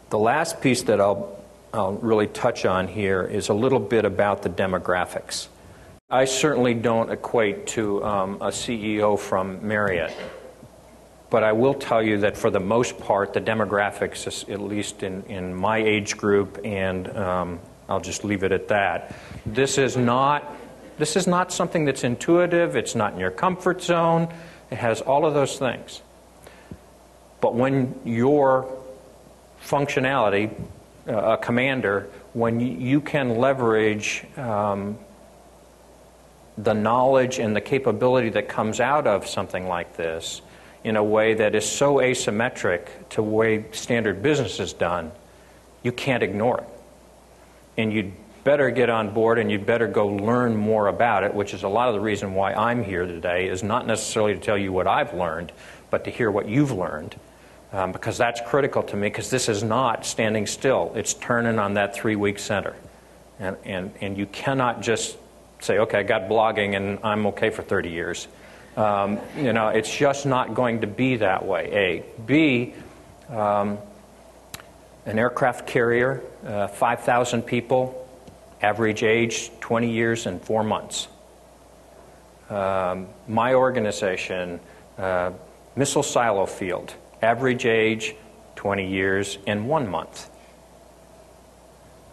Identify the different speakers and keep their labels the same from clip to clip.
Speaker 1: The last piece that I'll really touch on here is a little bit about the demographics. I certainly don't equate to a CEO from Marriott, but I will tell you that for the most part, the demographics, at least in my age group, and I'll just leave it at that, this is not something that's intuitive, it's not in your comfort zone, it has all of those things. But when your functionality, a commander, when you can leverage the knowledge and the capability that comes out of something like this in a way that is so asymmetric to the way standard business is done, you can't ignore it. And you'd better get on board and you'd better go learn more about it, which is a lot of the reason why I'm here today, is not necessarily to tell you what I've learned, but to hear what you've learned. Because that's critical to me, because this is not standing still. It's turning on that 3-week center. And you cannot just say, okay, I got blogging and I'm okay for 30 years. It's just not going to be that way, A. B, an aircraft carrier, 5,000 people, average age 20 years and 4 months. My organization, missile silo field, average age 20 years and 1 month.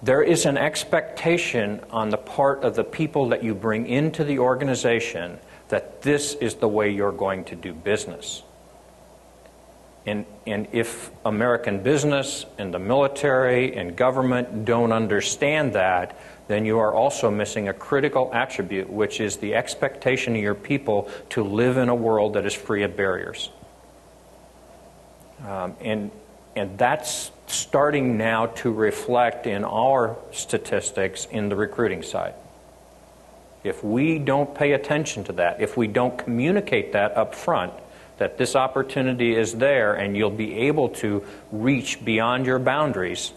Speaker 1: There is an expectation on the part of the people that you bring into the organization that this is the way you're going to do business. And if American business and the military and government don't understand that, then you are also missing a critical attribute, which is the expectation of your people to live in a world that is free of barriers. And that's starting now to reflect in our statistics in the recruiting side. If we don't pay attention to that, if we don't communicate that up front, that this opportunity is there and you'll be able to reach beyond your boundaries,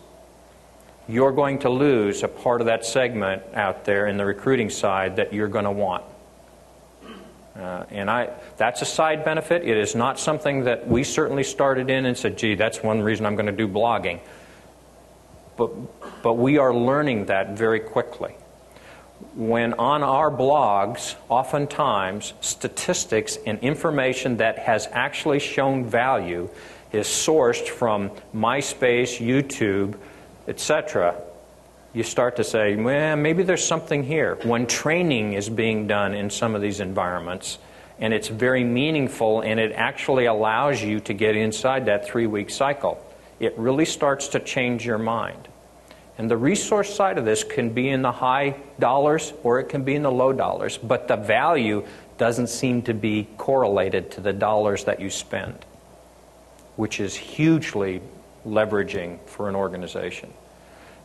Speaker 1: you're going to lose a part of that segment out there in the recruiting side that you're going to want. That's a side benefit. It is not something that we certainly started in and said, gee, that's one reason I'm going to do blogging. But we are learning that very quickly. When on our blogs, oftentimes, statistics and information that has actually shown value is sourced from MySpace, YouTube, etc., you start to say, well, maybe there's something here. When training is being done in some of these environments, and it's very meaningful, and it actually allows you to get inside that 3-week cycle, it really starts to change your mind. And the resource side of this can be in the high dollars, or it can be in the low dollars, but the value doesn't seem to be correlated to the dollars that you spend, which is hugely leveraging for an organization.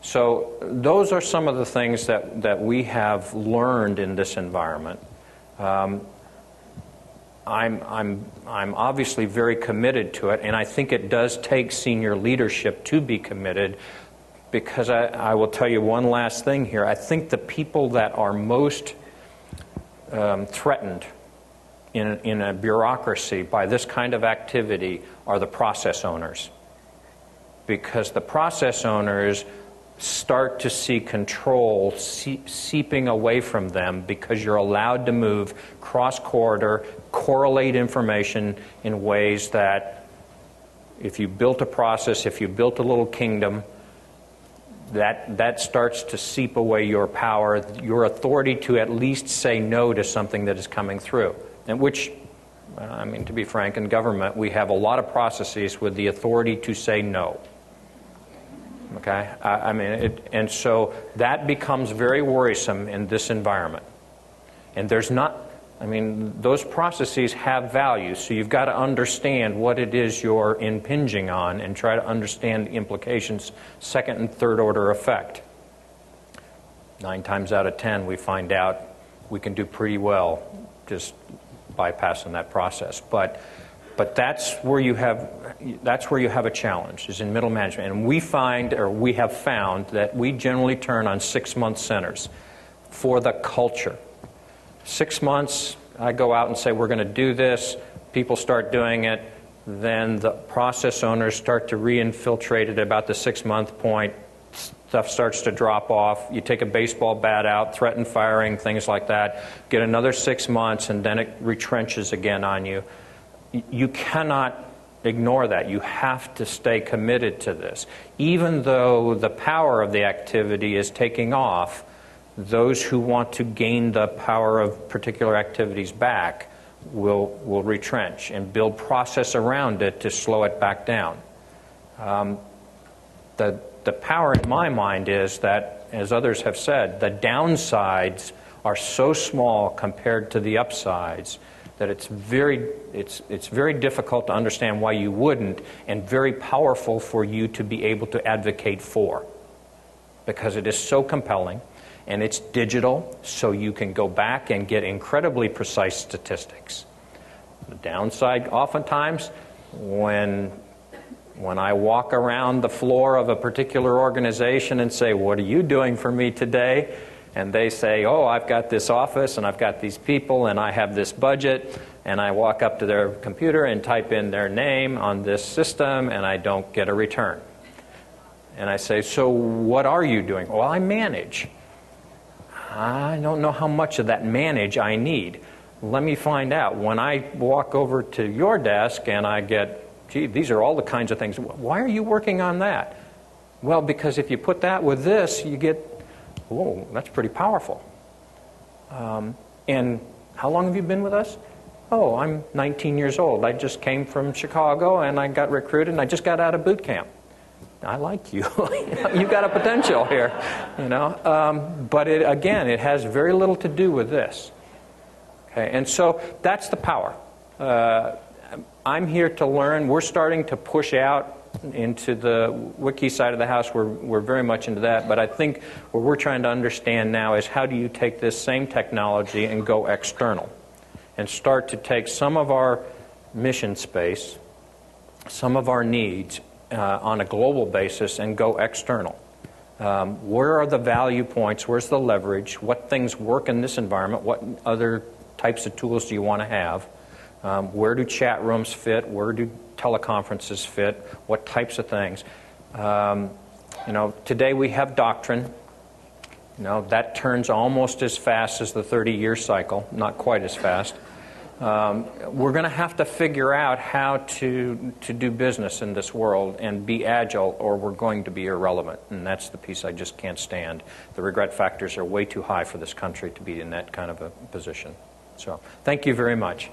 Speaker 1: So those are some of the things that we have learned in this environment. I'm obviously very committed to it, and I think it does take senior leadership to be committed, because I will tell you one last thing here. I think the people that are most threatened in a bureaucracy by this kind of activity are the process owners, because the process owners start to see control seeping away from them, because you're allowed to move cross-corridor, correlate information in ways that if you built a process, if you built a little kingdom, that starts to seep away your power, your authority to at least say no to something that is coming through. And which, to be frank, in government, we have a lot of processes with the authority to say no. Okay, and so that becomes very worrisome in this environment. And there's not, those processes have value, so you've got to understand what it is you're impinging on and try to understand the implications, second and third order effect. 9 times out of 10, we find out we can do pretty well just bypassing that process. But that's where you have a challenge, is in middle management. And we have found that we generally turn on 6-month centers for the culture. 6 months, I go out and say, we're going to do this. People start doing it. then the process owners start to re-infiltrate at about the 6-month point. Stuff starts to drop off. You take a baseball bat out, threaten firing, things like that. Get another 6 months, and then it retrenches again on you. You cannot ignore that. You have to stay committed to this. Even though the power of the activity is taking off, those who want to gain the power of particular activities back will retrench and build process around it to slow it back down. The power in my mind is that, as others have said, the downsides are so small compared to the upsides that it's very difficult to understand why you wouldn't, and very powerful for you to be able to advocate for, because it is so compelling, and it's digital, so you can go back and get incredibly precise statistics. The downside, oftentimes, when I walk around the floor of a particular organization and say, "What are you doing for me today?" and they say, "Oh, I've got this office, and I've got these people, and I have this budget," and I walk up to their computer and type in their name on this system, and I don't get a return. And I say, "So what are you doing?" "Well, I manage." "I don't know how much of that manage I need. Let me find out." When I walk over to your desk and I get, "Gee, these are all the kinds of things. Why are you working on that?" "Well, because if you put that with this, you get," "Whoa, that's pretty powerful." "And how long have you been with us?" "Oh, I'm 19 years old. I just came from Chicago, and I got recruited, and I just got out of boot camp." "I like you." You've got a potential here, you know. But again, it has very little to do with this. Okay, and so that's the power. I'm here to learn. We're starting to push out into the wiki side of the house. We're very much into that. But I think what we're trying to understand now is, how do you take this same technology and go external and start to take some of our mission space, some of our needs on a global basis, and go external. Where are the value points? Where's the leverage? What things work in this environment? What other types of tools do you want to have? Where do chat rooms fit? Where do teleconferences fit? What types of things? Today we have doctrine. That turns almost as fast as the 30-year cycle, not quite as fast. We're going to have to figure out how to do business in this world and be agile, or we're going to be irrelevant. And that's the piece I just can't stand. The regret factors are way too high for this country to be in that kind of a position. So, thank you very much.